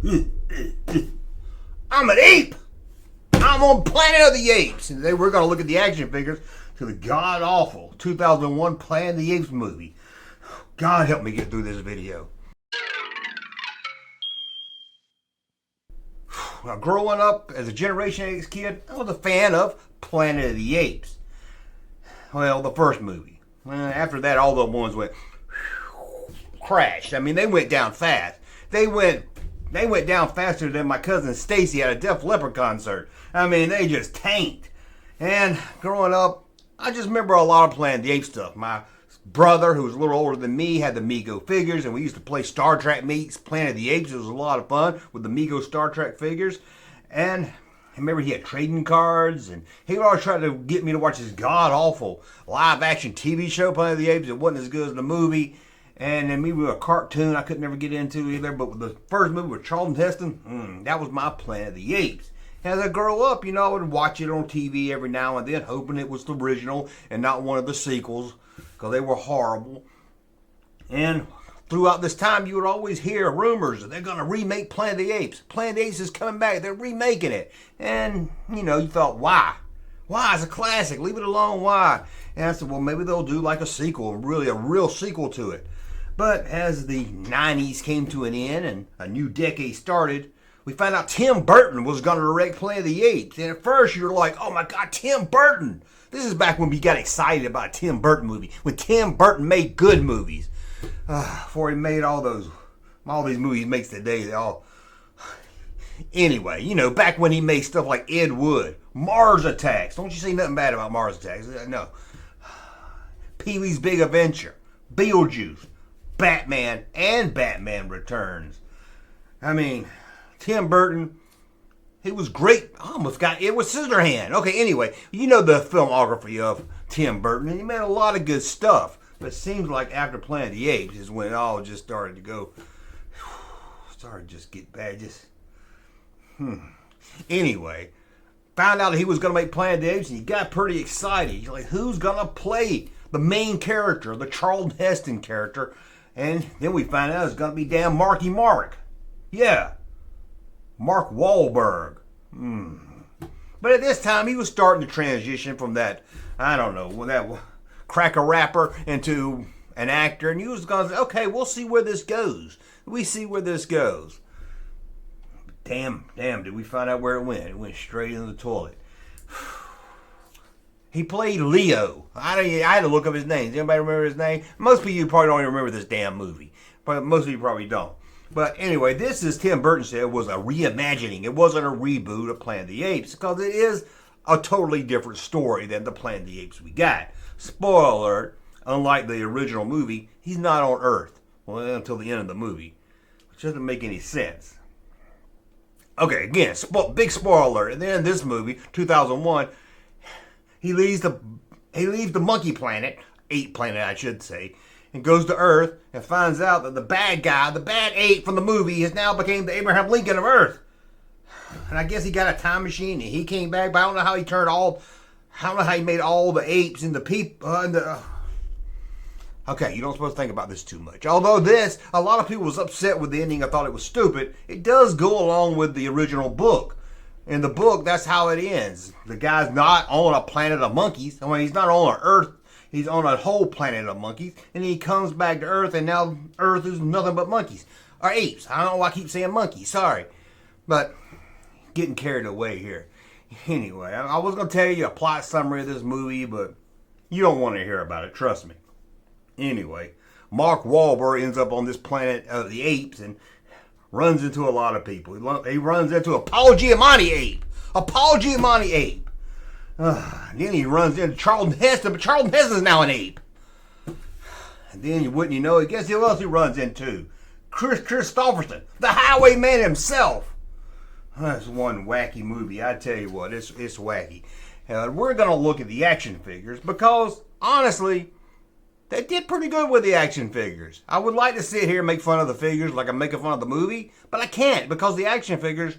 I'm an ape. I'm on Planet of the Apes. And today we're going to look at the action figures to the god-awful 2001 Planet of the Apes movie. God help me get through this video. Now, growing up as a Generation X kid, I was a fan of Planet of the Apes. Well, the first movie. After that, all the ones went crashed. I mean, they went down fast. They went down faster than my cousin Stacy at a Def Leppard concert. I mean, they just tanked. And growing up, I just remember a lot of Planet of the Apes stuff. My brother, who was a little older than me, had the Mego figures, and we used to play Star Trek meets Planet of the Apes. It was a lot of fun with the Mego Star Trek figures. And I remember he had trading cards, and he would always try to get me to watch this god-awful live-action TV show, Planet of the Apes. It wasn't as good as the movie. And then maybe a cartoon I could never get into either. But with the first movie with Charlton Heston, that was my Planet of the Apes. As I grow up, I would watch it on TV every now and then, hoping it was the original and not one of the sequels, because they were horrible. And throughout this time, you would always hear rumors that they're going to remake Planet of the Apes. Planet of the Apes is coming back. They're remaking it. And, you thought, why? Why? It's a classic. Leave it alone. Why? And I said, well, maybe they'll do like a sequel, really a real sequel to it. But as the 90s came to an end and a new decade started, we found out Tim Burton was going to direct Planet of the Apes. And at first you were like, oh my God, Tim Burton. This is back when we got excited about a Tim Burton movie. When Tim Burton made good movies. Before he made all these movies he makes today. Anyway, back when he made stuff like Ed Wood, Mars Attacks. Don't you say nothing bad about Mars Attacks. No. Pee-wee's Big Adventure, Beetlejuice, Batman, and Batman Returns. I mean, Tim Burton, he was great. I almost got it with Scissorhand. Okay, anyway, the filmography of Tim Burton, and he made a lot of good stuff. But it seems like after Planet of the Apes is when it all just started to go, started to just get bad. Anyway, found out he was going to make Planet of the Apes, and he got pretty excited. He's like, who's going to play the main character, the Charlton Heston character? And then we found out it's going to be damn Marky Mark. Yeah. Mark Wahlberg. But at this time, he was starting to transition from that, that cracker rapper into an actor. And he was going to say, okay, we'll see where this goes. We see where this goes. Damn, did we find out where it went? It went straight into the toilet. He played Leo. I had to look up his name. Does anybody remember his name? Most of you probably don't even remember this damn movie. But most of you probably don't. But anyway, this, as Tim Burton said, was a reimagining. It wasn't a reboot of Planet of the Apes, because it is a totally different story than the Planet of the Apes we got. Spoiler alert, unlike the original movie, he's not on Earth. Well, until the end of the movie. Which doesn't make any sense. Okay, again, big spoiler alert. And then this movie, 2001... He leaves the monkey planet, ape planet I should say, and goes to Earth and finds out that the bad guy, the bad ape from the movie, has now become the Abraham Lincoln of Earth. And I guess he got a time machine and he came back, but I don't know how he made all the apes into people. Okay, you don't supposed to think about this too much. Although a lot of people was upset with the ending. I thought it was stupid. It does go along with the original book. In the book, that's how it ends. The guy's not on a planet of monkeys. I mean, he's not on Earth. He's on a whole planet of monkeys. And he comes back to Earth, and now Earth is nothing but monkeys. Or apes. I don't know why I keep saying monkeys. Sorry. But, getting carried away here. Anyway, I was going to tell you a plot summary of this movie, but you don't want to hear about it. Trust me. Anyway, Mark Wahlberg ends up on this planet of the apes, and runs into a lot of people. He runs into a Paul Giamatti ape. A Paul Giamatti ape. Then he runs into Charlton Heston, but Charlton Heston is now an ape. And then, wouldn't you know, guess who else he runs into? Chris Christopherson, the Highwayman himself. That's one wacky movie. I tell you what, it's wacky. We're going to look at the action figures because, honestly, they did pretty good with the action figures. I would like to sit here and make fun of the figures like I'm making fun of the movie, but I can't because the action figures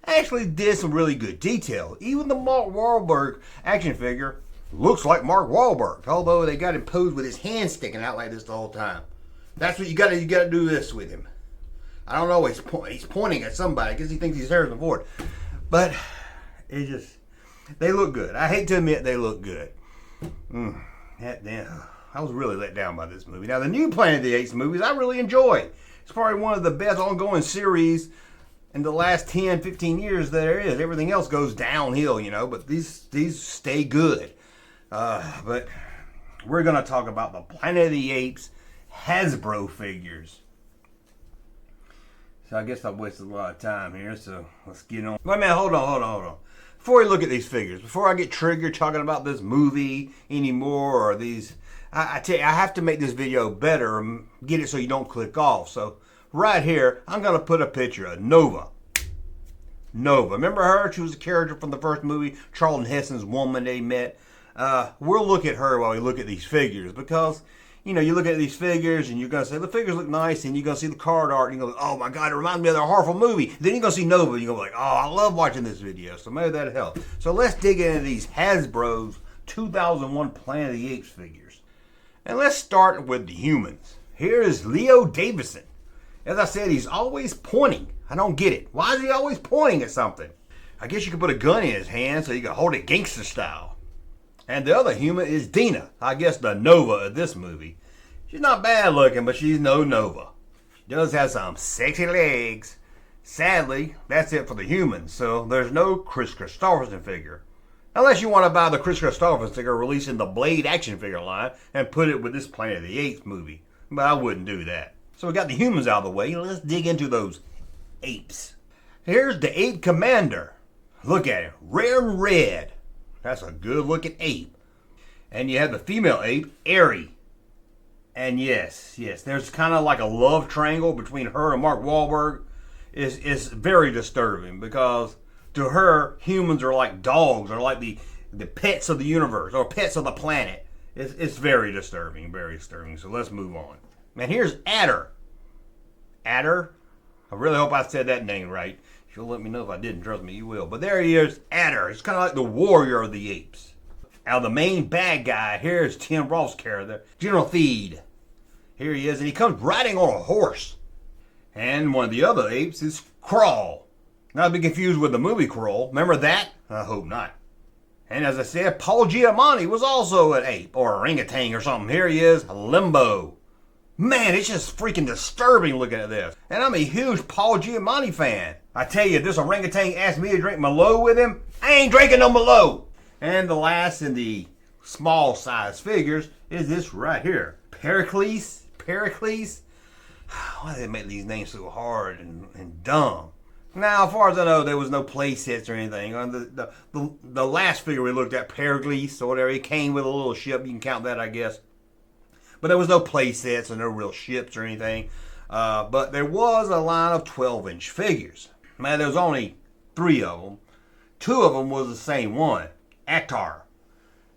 actually did some really good detail. Even the Mark Wahlberg action figure looks like Mark Wahlberg, although they got him posed with his hand sticking out like this the whole time. That's what you got to do this with him. I don't know. He's pointing at somebody because he thinks he's Harrison Ford. But they look good. I hate to admit they look good. Damn, I was really let down by this movie. Now, the new Planet of the Apes movies I really enjoy. It's probably one of the best ongoing series in the last 10, 15 years there is. Everything else goes downhill, but these stay good. But we're going to talk about the Planet of the Apes Hasbro figures. So I guess I've wasted a lot of time here, so let's get on. Wait a minute, hold on. Before we look at these figures, before I get triggered talking about this movie anymore, or these, I tell you, I have to make this video better and get it so you don't click off. So right here, I'm going to put a picture of Nova. Remember her? She was a character from the first movie, Charlton Heston's woman they met. We'll look at her while we look at these figures, because you look at these figures and you're going to say, the figures look nice, and you're going to see the card art and you go, oh my God, it reminds me of that horrible movie. Then you're going to see Nova and you're going to be like, oh, I love watching this video. So maybe that'll help. So let's dig into these Hasbro's 2001 Planet of the Apes figures. And let's start with the humans. Here is Leo Davison. As I said, he's always pointing. I don't get it. Why is he always pointing at something? I guess you could put a gun in his hand so you can hold it gangster style. And the other human is Dina, I guess the Nova of this movie. She's not bad looking, but she's no Nova. She does have some sexy legs. Sadly, that's it for the humans, so there's no Chris Christopherson figure. Unless you want to buy the Chris Christopherson figure released in the Blade action figure line and put it with this Planet of the Apes movie. But I wouldn't do that. So we got the humans out of the way. Let's dig into those apes. Here's the ape commander. Look at him, rare and red. That's a good looking ape. And you have the female ape, Airy. And yes, there's kind of like a love triangle between her and Mark Wahlberg. It's very disturbing, because to her, humans are like dogs, or like the pets of the universe, or pets of the planet. It's very disturbing, very disturbing. So let's move on. Man, here's Adder. Adder? I really hope I said that name right. You'll let me know if I didn't. Trust me, you will. But there he is, Adder. He's kind of like the warrior of the apes. Now, the main bad guy, here's Tim Roth's character, General Theed. Here he is, and he comes riding on a horse. And one of the other apes is Crawl. Not to be confused with the movie Crawl. Remember that? I hope not. And as I said, Paul Giamatti was also an ape, or orangutan or something. Here he is, Limbo. Man, it's just freaking disturbing looking at this. And I'm a huge Paul Giamatti fan. I tell you, if this orangutan asked me to drink Merlot with him, I ain't drinking no Merlot. And the last in the small size figures is this right here. Pericles. Why do they make these names so hard and dumb? Now, as far as I know, there was no play sets or anything. On the last figure we looked at, Pericles or whatever, he came with a little ship. You can count that, I guess. But there was no play sets and no real ships or anything. But there was a line of 12-inch figures. Man, there was only 3 of them. 2 of them was the same one, Actar.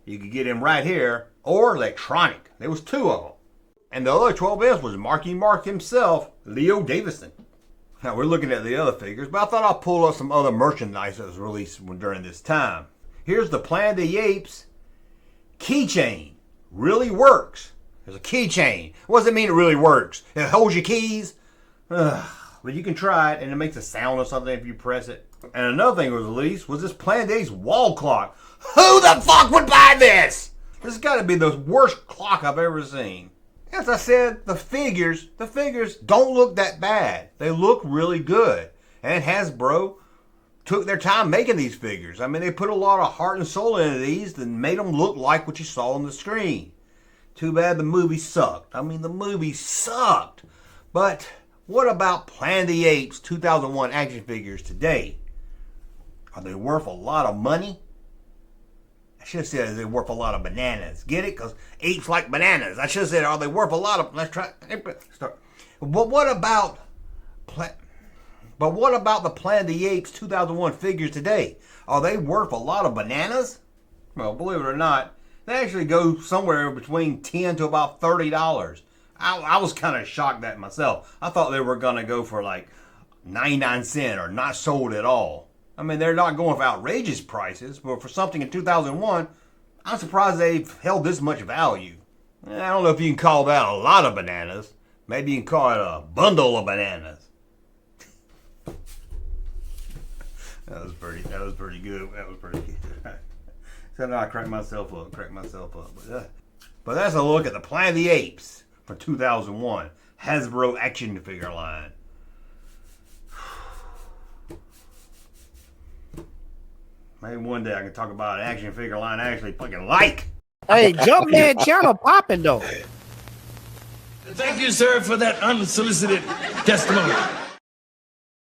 You could get him right here, or Electronic. There was 2 of them. And the other 12-inch was Marky Mark himself, Leo Davison. Now, we're looking at the other figures, but I thought I'd pull up some other merchandise that was released during this time. Here's the Planet of the Apes keychain. Really works. There's a keychain. What does it mean it really works? It holds your keys? But you can try it, and it makes a sound or something if you press it. And another thing was released was this Planet of the Apes wall clock. Who the fuck would buy this? This has got to be the worst clock I've ever seen. As I said, the figures don't look that bad. They look really good. And Hasbro took their time making these figures. I mean, they put a lot of heart and soul into these and made them look like what you saw on the screen. Too bad the movie sucked. I mean, the movie sucked. But what about Planet of the Apes 2001 action figures today? Are they worth a lot of money? I should have said they're worth a lot of bananas. Get it? Because apes like bananas. I should have said, are they worth a lot of... Let's try... Start. But what about the Planet of the Apes 2001 figures today? Are they worth a lot of bananas? Well, believe it or not, they actually go somewhere between $10 to about $30. I was kind of shocked at myself. I thought they were going to go for like 99 cents or not sold at all. I mean, they're not going for outrageous prices, but for something in 2001, I'm surprised they've held this much value. I don't know if you can call that a lot of bananas. Maybe you can call it a bundle of bananas. That was pretty good. That was pretty good. So now I crack myself up. But that's a look at the Planet of the Apes from 2001 Hasbro action figure line. Maybe one day I can talk about an action figure line I actually fucking like. Hey, Junkman channel popping though. Thank you, sir, for that unsolicited testimony.